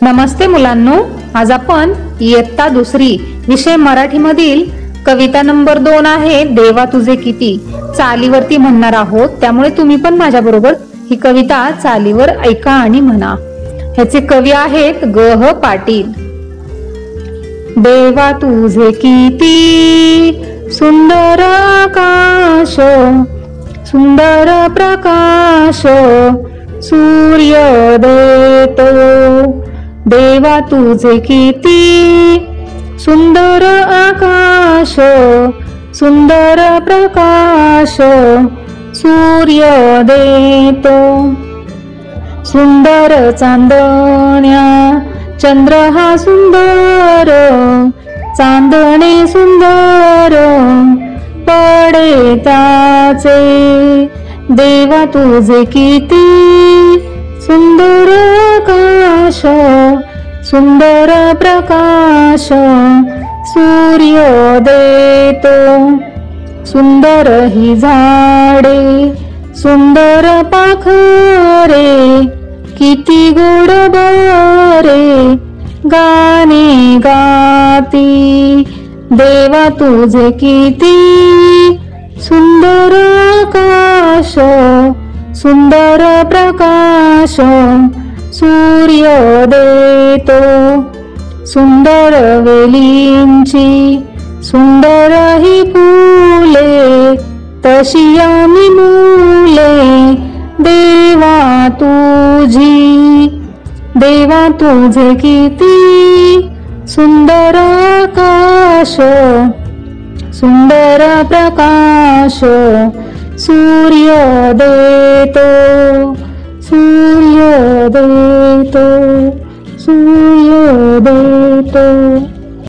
नमस्ते मुलांनो, आज आपण इयत्ता दुसरी विषय मराठी मधील कविता नंबर 2 आहे देवा तुझे किती चालीवरती म्हणणार आहोत। त्यामुळे तुम्ही पण माझ्या बरोबर ही कविता चालीवर ऐका आणि म्हणा। ह्याचे कवी आहेत ग.ह. पाटील। देवा तुझे किती सुंदर आकाश, सुंदर प्रकाश सूर्य देतो। देवा तुझे किती सुंदर आकाश, सुंदर प्रकाश सूर्य देतो। सुंदर चांदण्या चंद्र हा सुंदर, चांदणे सुंदर पडे त्याचे। देवा तुझे किती सुंदर आकाश, सुंदर प्रकाश सूर्य देतो। सुंदर ही झाडे सुंदर पाखरे, किती गोड बरे गाणे गाती। देवा तुझे किती सुंदर आकाश, सुंदर प्रकाश सूर्य देतो। सुंदर वेलींची सुंदर ही फुले, तशी आम्ही मुले देवा तुझी। देवा तुझे किती सुंदर आकाश, सुंदर प्रकाश सूर्य देतो। सूर्य देतो, सूर्य देतो।